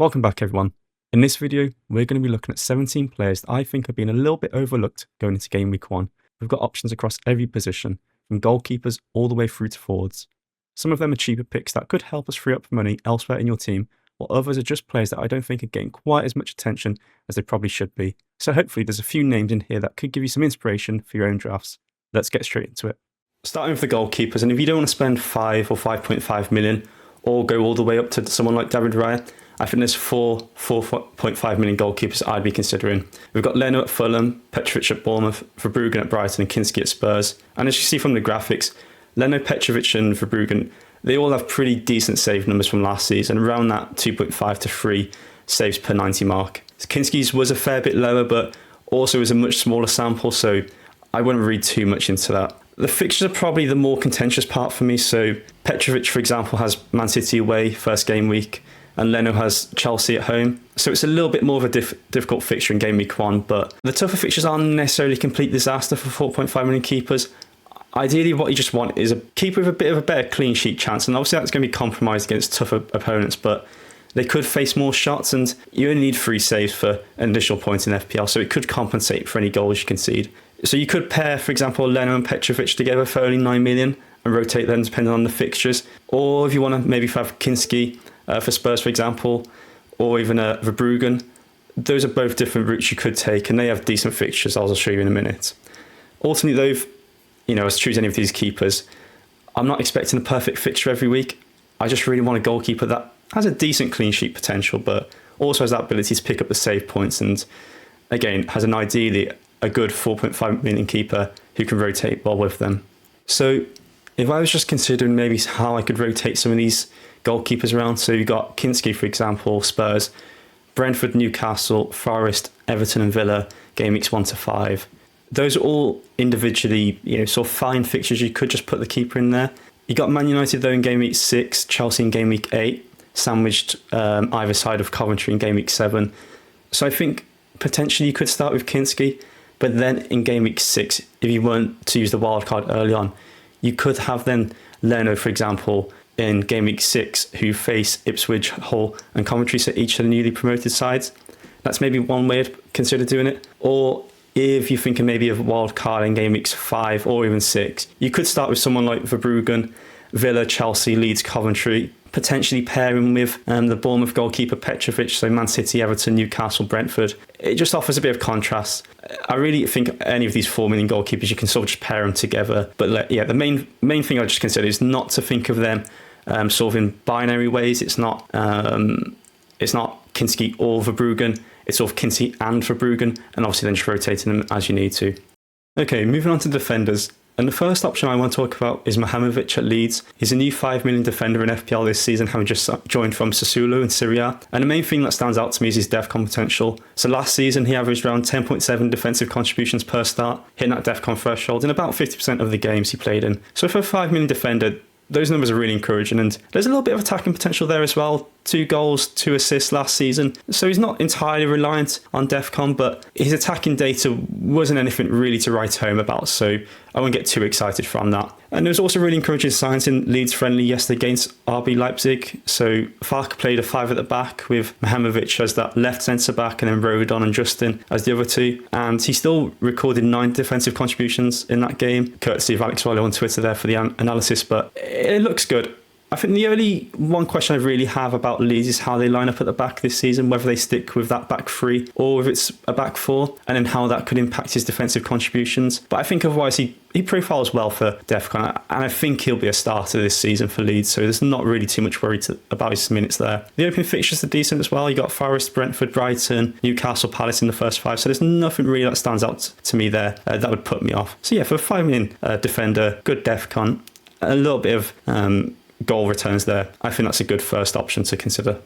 Welcome back everyone. In this video, we're going to be looking at 17 players that I think are being a little bit overlooked going into game week 1. We've got options across every position, from goalkeepers all the way through to forwards. Some of them are cheaper picks that could help us free up money elsewhere in your team, while others are just players that I don't think are getting quite as much attention as they probably should be. So hopefully there's a few names in here that could give you some inspiration for your own drafts. Let's get straight into it. Starting with the goalkeepers, and if you don't want to spend 5 or 5.5 million, or go all the way up to someone like Tavernier, I think there's 4.5 million goalkeepers I'd be considering. We've got Leno at Fulham, Petrovic at Bournemouth, Verbruggen at Brighton and Kinski at Spurs. And as you see from the graphics, Leno, Petrovic and Verbruggen, they all have pretty decent save numbers from last season, around that 2.5 to 3 saves per 90 mark. Kinski's was a fair bit lower, but also was a much smaller sample, so I wouldn't read too much into that. The fixtures are probably the more contentious part for me. So Petrovic, for example, has Man City away first game week, and Leno has Chelsea at home. So it's a little bit more of a difficult fixture in game week 1, but the tougher fixtures aren't necessarily a complete disaster for 4.5 million keepers. Ideally, what you just want is a keeper with a bit of a better clean sheet chance, and obviously that's going to be compromised against tougher opponents, but they could face more shots, and you only need 3 saves for an additional point in FPL, so it could compensate for any goals you concede. So you could pair, for example, Leno and Petrovic together for only 9 million and rotate them depending on the fixtures. Or if you want to maybe have Kinski for Spurs, for example, or even Verbruggen, those are both different routes you could take, and they have decent fixtures, as I'll show you in a minute. Ultimately, though, as choose any of these keepers, I'm not expecting a perfect fixture every week. I just really want a goalkeeper that has a decent clean sheet potential, but also has that ability to pick up the save points, and again, has an ideally a good 4.5 million keeper who can rotate well with them. So if I was just considering maybe how I could rotate some of these goalkeepers around, so you've got Kinski, for example, Spurs, Brentford, Newcastle, Forest, Everton and Villa, game weeks 1 to 5. Those are all individually, sort of fine fixtures. You could just put the keeper in there. You got Man United though in game week 6, Chelsea in game week 8, sandwiched either side of Coventry in game week 7. So I think potentially you could start with Kinski, but then in game week 6, if you weren't to use the wild card early on, you could have then Leno, for example, in game week 6, who face Ipswich, Hull and Coventry, so each of the newly promoted sides. That's maybe one way to consider doing it. Or if you're thinking maybe of a wild card in game weeks 5 or even 6, you could start with someone like Verbruggen, Villa, Chelsea, Leeds, Coventry, potentially pairing with the Bournemouth goalkeeper Petrovic, so Man City, Everton, Newcastle, Brentford. It just offers a bit of contrast. I really think any of these 4 million goalkeepers, you can sort of just pair them together. But the main thing I just consider is not to think of them sort of in binary ways. It's not Kinski or Verbruggen. It's sort of Kinski and Verbruggen, and obviously then just rotating them as you need to. Okay, moving on to defenders. And the first option I want to talk about is Muharemovic at Leeds. He's a new 5 million defender in FPL this season, having just joined from Sassuolo in Serie A. And the main thing that stands out to me is his DEFCON potential. So last season, he averaged around 10.7 defensive contributions per start, hitting that DEFCON threshold in about 50% of the games he played in. So for a 5 million defender, those numbers are really encouraging, and there's a little bit of attacking potential there as well. 2 goals, 2 assists last season. So he's not entirely reliant on DEFCON, but his attacking data wasn't anything really to write home about, so I won't get too excited from that. And there was also really encouraging signs in Leeds friendly yesterday against RB Leipzig. So Farke played a 5 at the back with Muharemovic as that left centre back, and then Rodon and Justin as the other 2. And he still recorded 9 defensive contributions in that game, courtesy of Alex Riley on Twitter there for the analysis, but it looks good. I think the only one question I really have about Leeds is how they line up at the back this season, whether they stick with that back 3 or if it's a back 4, and then how that could impact his defensive contributions. But I think otherwise he profiles well for DEFCON, and I think he'll be a starter this season for Leeds, so there's not really too much worry about his minutes there. The opening fixtures are decent as well. You got Forest, Brentford, Brighton, Newcastle, Palace in the first 5, so there's nothing really that stands out to me there that would put me off. So yeah, for a 5 million defender, good DEFCON, a little bit of goal returns there, I think that's a good first option to consider.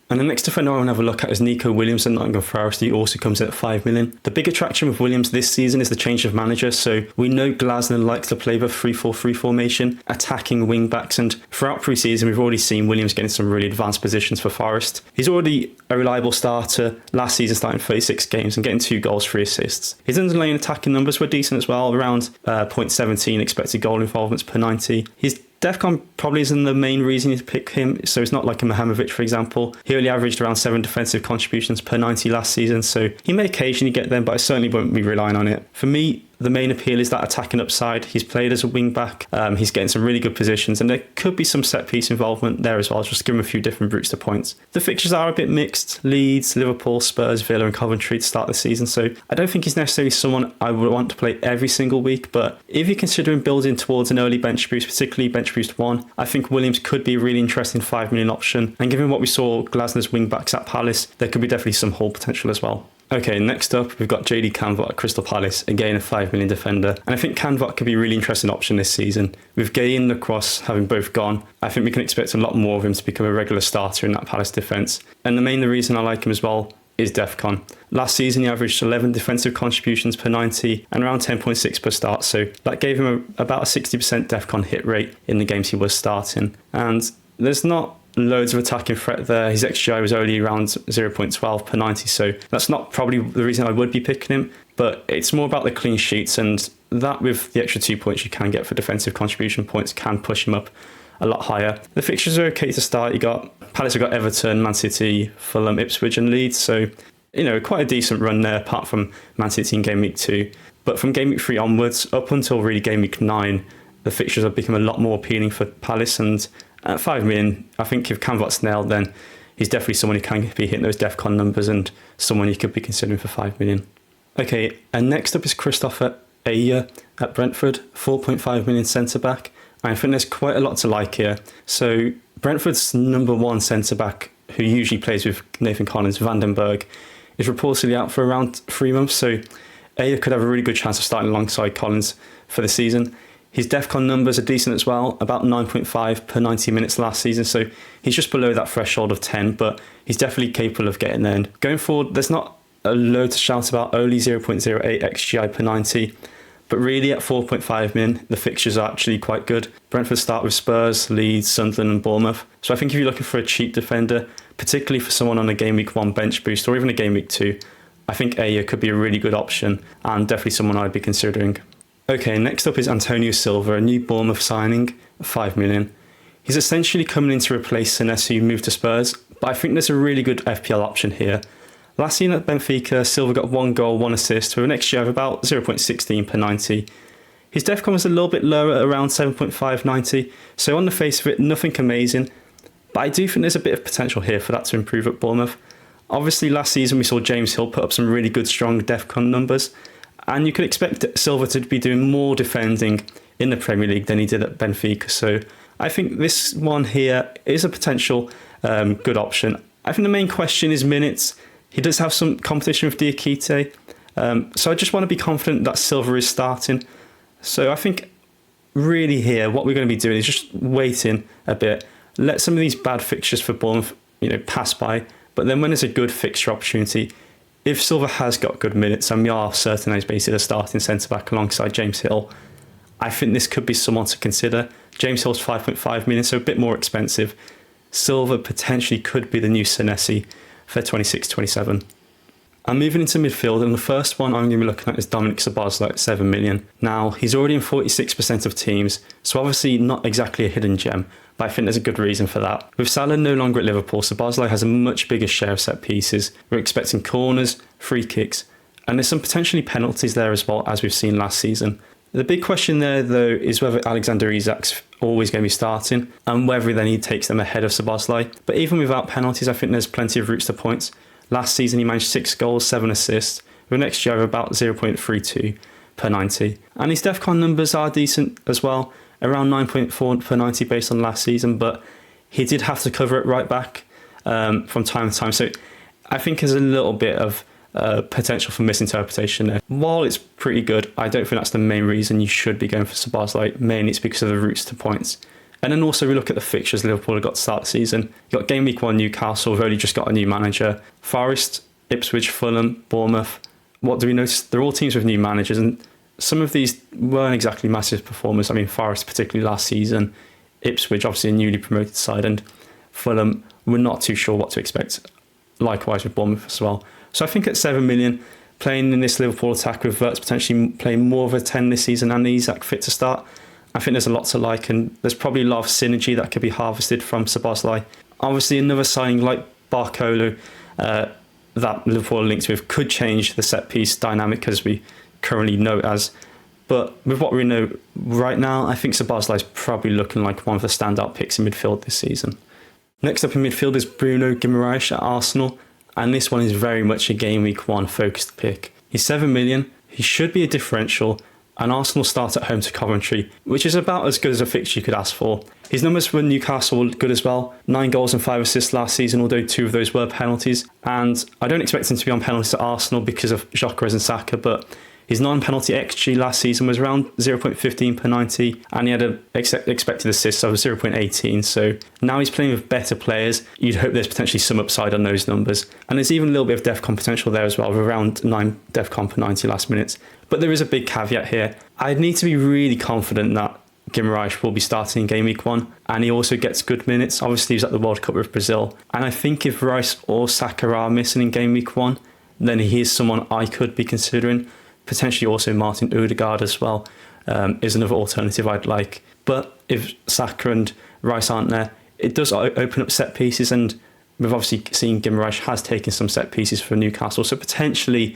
And the next defender I want to have a look at is Nico Williams at Nottingham Forest, who also comes in at 5 million. The big attraction with Williams this season is the change of manager. So we know Glasner likes to play the 3-4-3 formation, attacking wing backs, and throughout pre-season we've already seen Williams getting some really advanced positions for Forest. He's already a reliable starter, last season starting 36 games and getting 2 goals, 3 assists. His underlying attacking numbers were decent as well, around 0.17 expected goal involvements per 90. His DEFCON probably isn't the main reason you pick him, so it's not like a Muharemovic, for example. He only averaged around 7 defensive contributions per 90 last season, so he may occasionally get them, but I certainly won't be relying on it. For me, the main appeal is that attacking upside. He's played as a wing back. He's getting some really good positions, and there could be some set piece involvement there as well. Just give him a few different routes to points. The fixtures are a bit mixed. Leeds, Liverpool, Spurs, Villa and Coventry to start the season, so I don't think he's necessarily someone I would want to play every single week, but if you're considering building towards an early bench boost, particularly bench boost 1, I think Williams could be a really interesting 5 million option, and given what we saw Glasner's wing backs at Palace, there could be definitely some haul potential as well. Okay, next up, we've got JD Canvot at Crystal Palace, again a 5 million defender. And I think Canvot could be a really interesting option this season. With Gay and Lacrosse having both gone, I think we can expect a lot more of him to become a regular starter in that Palace defence. And the main reason I like him as well is DEFCON. Last season he averaged 11 defensive contributions per 90 and around 10.6 per start, so that gave him about a 60% DEFCON hit rate in the games he was starting. And there's not loads of attacking threat there. His XGI was only around 0.12 per 90, so that's not probably the reason I would be picking him, but it's more about the clean sheets, and that with the extra 2 points you can get for defensive contribution points can push him up a lot higher. The fixtures are okay to start. You got Palace have got Everton, Man City, Fulham, Ipswich and Leeds, so quite a decent run there apart from Man City in game week 2. But from game week 3 onwards, up until really game week 9, the fixtures have become a lot more appealing for Palace, and at 5 million, I think if Canvot's nailed, then he's definitely someone who can be hitting those DEFCON numbers and someone you could be considering for 5 million. Okay, and next up is Christopher Ajer at Brentford, 4.5 million centre-back. I think there's quite a lot to like here. So Brentford's number 1 centre-back, who usually plays with Nathan Collins, Vandenberg, is reportedly out for around 3 months, so Ajer could have a really good chance of starting alongside Collins for the season. His DEFCON numbers are decent as well, about 9.5 per 90 minutes last season, so he's just below that threshold of 10, but he's definitely capable of getting there. And going forward, there's not a load to shout about, only 0.08 XGI per 90, but really at 4.5 million, the fixtures are actually quite good. Brentford start with Spurs, Leeds, Sunderland and Bournemouth, so I think if you're looking for a cheap defender, particularly for someone on a game week 1 bench boost or even a game week 2, I think Ajer could be a really good option and definitely someone I'd be considering. Okay, next up is Antonio Silva, a new Bournemouth signing, 5 million. He's essentially coming in to replace Senesi, who moved to Spurs, but I think there's a really good FPL option here. Last season at Benfica, Silva got 1 goal, 1 assist, with an XG of about 0.16 per 90. His DEFCON was a little bit lower at around 7.590, so on the face of it, nothing amazing, but I do think there's a bit of potential here for that to improve at Bournemouth. Obviously, last season we saw James Hill put up some really good, strong DEFCON numbers, and you could expect Silva to be doing more defending in the Premier League than he did at Benfica. So I think this one here is a potential good option. I think the main question is minutes. He does have some competition with Diakite. So I just want to be confident that Silva is starting. So I think really here what we're going to be doing is just waiting a bit. Let some of these bad fixtures for Bournemouth pass by. But then when there's a good fixture opportunity, if Silva has got good minutes and we are certain he's basically a starting centre-back alongside James Hill, I think this could be someone to consider. James Hill's 5.5 million, so a bit more expensive. Silva potentially could be the new Senesi for 26-27. I'm moving into midfield, and the first one I'm going to be looking at is Dominic Szoboszlai at 7 million. Now, he's already in 46% of teams, so obviously not exactly a hidden gem, but I think there's a good reason for that. With Salah no longer at Liverpool, Szoboszlai has a much bigger share of set pieces. We're expecting corners, free kicks, and there's some potentially penalties there as well, as we've seen last season. The big question there, though, is whether Alexander Isak's always going to be starting, and whether then he takes them ahead of Szoboszlai. But even without penalties, I think there's plenty of routes to points. Last season, he managed 6 goals, 7 assists, with an XG of about 0.32 per 90. And his DEFCON numbers are decent as well, around 9.4 per 90 based on last season, but he did have to cover it right back from time to time. So I think there's a little bit of potential for misinterpretation there. While it's pretty good, I don't think that's the main reason you should be going for Szoboszlai. Mainly it's because of the routes to points. And then also we look at the fixtures Liverpool have got to start the season. You've got game week 1 Newcastle, who've only just got a new manager. Forest, Ipswich, Fulham, Bournemouth. What do we notice? They're all teams with new managers, and some of these weren't exactly massive performers. I mean, Forest particularly last season, Ipswich obviously a newly promoted side, and Fulham, we're not too sure what to expect. Likewise with Bournemouth as well. So I think at 7 million, playing in this Liverpool attack with Wirtz potentially playing more of a 10 this season and Isak fit to start, I think there's a lot to like, and there's probably a lot of synergy that could be harvested from Szoboszlai. Obviously, another signing like Barkolu that Liverpool are linked with could change the set-piece dynamic as we currently know it as. But with what we know right now, I think Szoboszlai is probably looking like one of the standout picks in midfield this season. Next up in midfield is Bruno G at Arsenal, and this one is very much a Game Week 1 focused pick. He's 7 million, he should be a differential, and Arsenal start at home to Coventry, which is about as good as a fixture you could ask for. His numbers for Newcastle were good as well, 9 goals and 5 assists last season, although 2 of those were penalties, and I don't expect him to be on penalties at Arsenal because of Gyökeres and Saka, but his non-penalty XG last season was around 0.15 per 90, and he had an expected assist of 0.18. So now he's playing with better players. You'd hope there's potentially some upside on those numbers. And there's even a little bit of DEFCON potential there as well, with around 9 DEFCON per 90 last minutes. But there is a big caveat here. I'd need to be really confident that Guimaraes will be starting in Game Week 1, and he also gets good minutes. Obviously, he's at the World Cup with Brazil. And I think if Rice or Saka are missing in Game Week 1, then he is someone I could be considering. Potentially also Martin Odegaard as well is another alternative I'd like. But if Saka and Rice aren't there, it does open up set pieces, and we've obviously seen Guimaraes has taken some set pieces for Newcastle, so potentially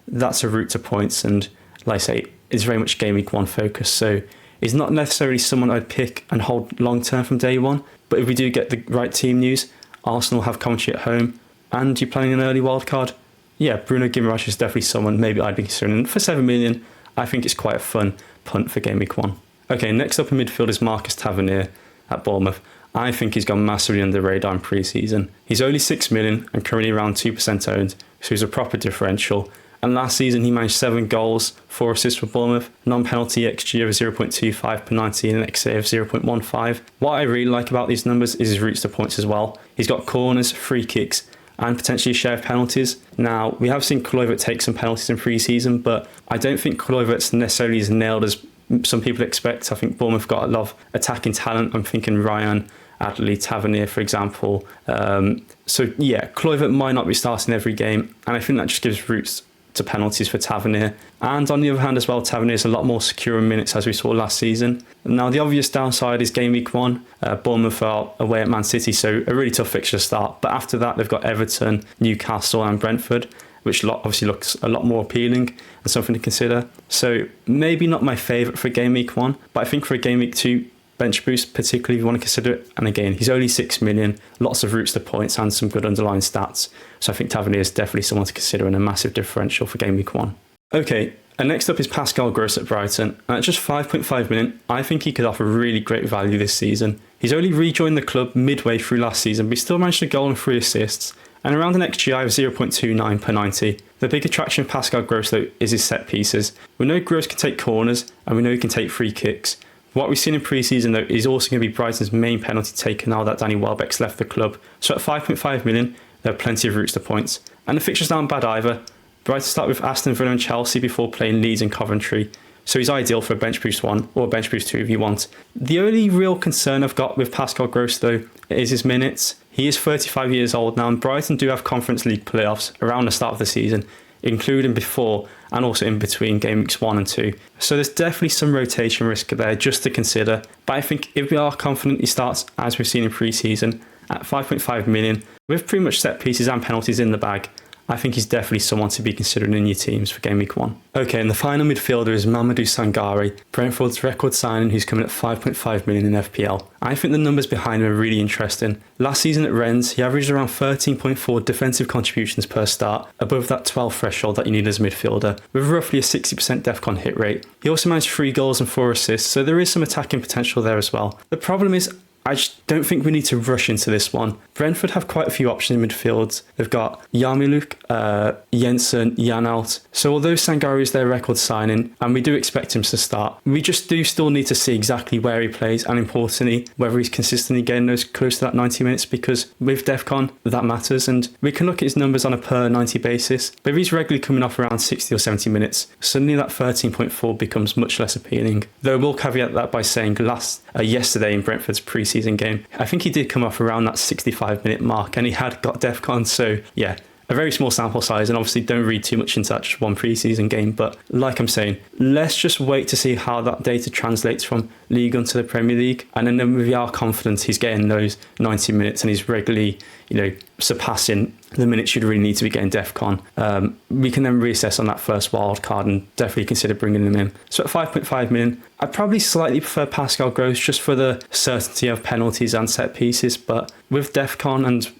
that's a route to points, and like I say, it's very much Game Week 1 focus, so he's not necessarily someone I'd pick and hold long term from day one. But if we do get the right team news, Arsenal have Coventry at home, and you're planning an early wildcard, yeah, Bruno Guimaraes is definitely someone maybe I'd be considering. And for 7 million, I think it's quite a fun punt for Game Week 1. Okay, next up in midfield is Marcus Tavernier at Bournemouth. I think he's gone massively under the radar in pre-season. He's only 6 million and currently around 2% owned, so he's a proper differential. And last season he managed 7 goals, 4 assists for Bournemouth, non-penalty XG of 0.25 per 90 and an XA of 0.15. What I really like about these numbers is his routes to points as well. He's got corners, free kicks, and potentially a share of penalties. Now, we have seen Kluivert take some penalties in pre-season, but I don't think Kluivert's necessarily as nailed as some people expect. I think Bournemouth got a lot of attacking talent. I'm thinking Ryan, Adley, Tavernier, for example. So yeah, Kluivert might not be starting every game, and I think that just gives routes to penalties for Tavernier. And on the other hand as well, Tavernier is a lot more secure in minutes as we saw last season. Now the obvious downside is Game Week 1. Bournemouth are away at Man City, so a really tough fixture to start. But after that they've got Everton, Newcastle and Brentford, which obviously looks a lot more appealing and something to consider. So maybe not my favourite for Game Week 1, but I think for a Game Week 2 bench boost, particularly if you want to consider it. And again, he's only 6 million, lots of routes to points and some good underlying stats. So I think Tavernier is definitely someone to consider and a massive differential for Game Week 1. Okay, and next up is Pascal Gross at Brighton. And at just 5.5 million, I think he could offer really great value this season. He's only rejoined the club midway through last season, but he still managed a goal and 3 assists, and around an XGI of 0.29 per 90. The big attraction of Pascal Gross though is his set pieces. We know Gross can take corners, and we know he can take free kicks. What we've seen in pre-season though is also going to be Brighton's main penalty taker now that Danny Welbeck's left the club. So at 5.5 million, there are plenty of routes to points. And the fixtures aren't bad either. Brighton start with Aston Villa and Chelsea before playing Leeds and Coventry. So he's ideal for a bench boost 1 or a bench boost 2 if you want. The only real concern I've got with Pascal Gross though is his minutes. He is 35 years old now, and Brighton do have Conference League playoffs around the start of the season, including before and also in between Game Weeks 1 and 2. So there's definitely some rotation risk there just to consider. But I think if we are confident he starts as we've seen in pre-season at 5.5 million, with pretty much set pieces and penalties in the bag, I think he's definitely someone to be considering in your teams for Game Week 1. Okay, and the final midfielder is Mamadou Sangare, Brentford's record signing, who's coming at 5.5 million in FPL. I think the numbers behind him are really interesting. Last season at Rennes, he averaged around 13.4 defensive contributions per start, above that 12 threshold that you need as a midfielder, with roughly a 60% DEFCON hit rate. He also managed 3 goals and 4 assists, so there is some attacking potential there as well. The problem is, I just don't think we need to rush into this one. Brentford have quite a few options in midfield. They've got Yarmiluk, Jensen, Janelt. So although Sangare is their record signing, and we do expect him to start, we just do still need to see exactly where he plays, and importantly, whether he's consistently getting those close to that 90 minutes, because with DEFCON, that matters, and we can look at his numbers on a per 90 basis, but if he's regularly coming off around 60 or 70 minutes, suddenly that 13.4 becomes much less appealing. Though we'll caveat that by saying yesterday in Brentford's pre-season game, I think he did come off around that 65-minute mark, and he had got DEFCON, so yeah, a very small sample size, and obviously don't read too much into that just one preseason game. But like I'm saying, let's just wait to see how that data translates from League One to the Premier League. And then we are confident he's getting those 90 minutes and he's regularly, surpassing the minutes you'd really need to be getting DEFCON. We can then reassess on that first wild card and definitely consider bringing him in. So at 5.5 million, I'd probably slightly prefer Pascal Gross just for the certainty of penalties and set pieces. But with DEFCON and,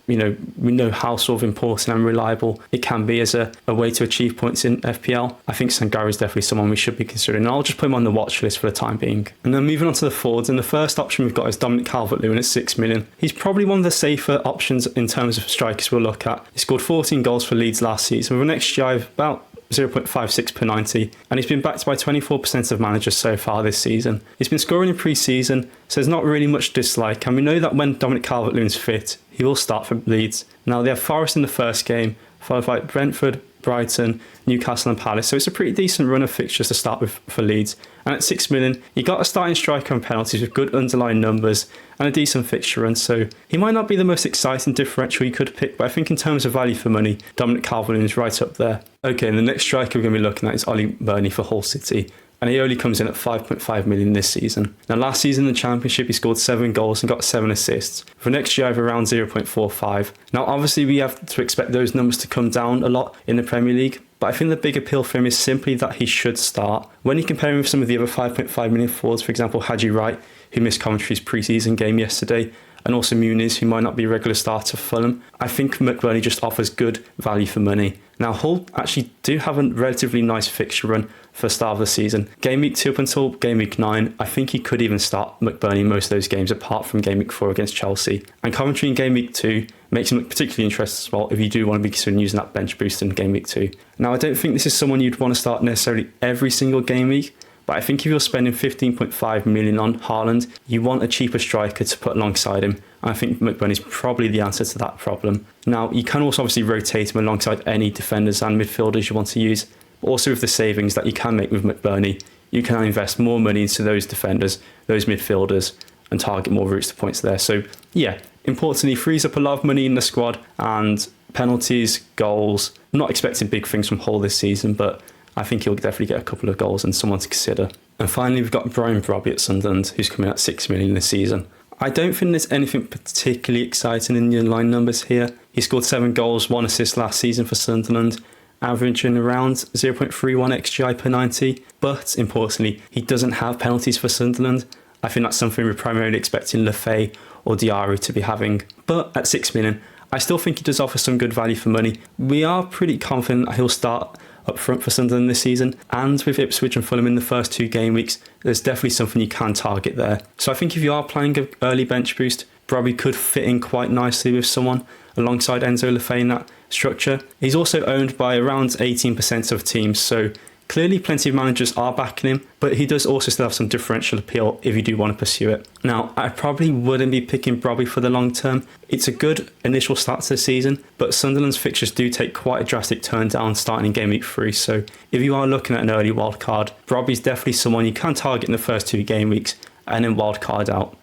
we know how sort of important and reliable it can be as a way to achieve points in FPL, I think Sangare is definitely someone we should be considering. And I'll just put him on the watch list for the time being. And then moving on to the forwards, and the first option we've got is Dominic Calvert-Lewin at 6 million. He's probably one of the safer options in terms of strikers we'll look at. He scored 14 goals for Leeds last season with an XGI of about 0.56 per 90, and he's been backed by 24% of managers so far this season. He's been scoring in pre-season, so there's not really much dislike, and we know that when Dominic Calvert-Lewin's fit, he will start for Leeds. Now, they have Forest in the first game, followed by Brentford, Brighton, Newcastle and Palace, so it's a pretty decent run of fixtures to start with for Leeds. And at 6 million, you got a starting striker on penalties with good underlying numbers and a decent fixture run, so he might not be the most exciting differential you could pick, but I think in terms of value for money, Dominic Calvert-Lewin is right up there. Okay, and the next striker we're going to be looking at is McBurnie for Hull City, and he only comes in at 5.5 million this season. Now, last season in the Championship, he scored 7 goals and got 7 assists, for an XGI of around 0.45. Now, obviously, we have to expect those numbers to come down a lot in the Premier League, but I think the big appeal for him is simply that he should start. When you compare him with some of the other 5.5 million forwards, for example, Ajer Wright, who missed Coventry's pre-season game yesterday, and also Muniz, who might not be a regular starter for Fulham, I think McBurnie just offers good value for money. Now, Hull actually do have a relatively nice fixture run for the start of the season. Game week 2 up until game week 9, I think he could even start McBurnie in most of those games, apart from game week 4 against Chelsea. And Coventry in game week 2 makes him look particularly interesting as well if you do want to be considering using that bench boost in game week 2. Now, I don't think this is someone you'd want to start necessarily every single game week, but I think if you're spending 15.5 million on Haaland, you want a cheaper striker to put alongside him. And I think McBurnie is probably the answer to that problem. Now, you can also obviously rotate him alongside any defenders and midfielders you want to use. But also with the savings that you can make with McBurnie, you can invest more money into those defenders, those midfielders, and target more routes to points there. So yeah, importantly, frees up a lot of money in the squad, and penalties, goals. I'm not expecting big things from Hull this season, but I think he'll definitely get a couple of goals and someone to consider. And finally, we've got Brobbey at Sunderland, who's coming at 6 million this season. I don't think there's anything particularly exciting in the line numbers here. He scored 7 goals, 1 assist last season for Sunderland, averaging around 0.31 XGI per 90. But importantly, he doesn't have penalties for Sunderland. I think that's something we're primarily expecting Lefay or Diarra to be having. But at 6 million, I still think he does offer some good value for money. We are pretty confident that he'll start up front for Sunderland this season, and with Ipswich and Fulham in the first 2 game weeks, there's definitely something you can target there. So I think if you are playing an early bench boost, Brobbey could fit in quite nicely with someone alongside Enzo Lefay in that structure. He's also owned by around 18% of teams, so clearly plenty of managers are backing him, but he does also still have some differential appeal if you do want to pursue it. Now, I probably wouldn't be picking Brobbey for the long term. It's a good initial start to the season, but Sunderland's fixtures do take quite a drastic turn down starting in game week 3, so if you are looking at an early wild card, Brobbey's definitely someone you can target in the first 2 game weeks and then wild card out.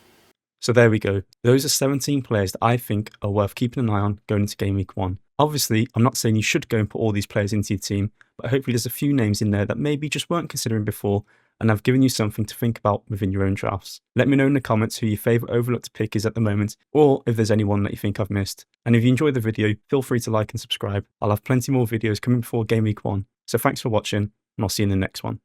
So there we go. Those are 17 players that I think are worth keeping an eye on going into game week 1. Obviously, I'm not saying you should go and put all these players into your team, but hopefully there's a few names in there that maybe just weren't considering before, and I've given you something to think about within your own drafts. Let me know in the comments who your favourite overlooked pick is at the moment, or if there's anyone that you think I've missed. And if you enjoyed the video, feel free to like and subscribe. I'll have plenty more videos coming before game week 1. So thanks for watching, and I'll see you in the next one.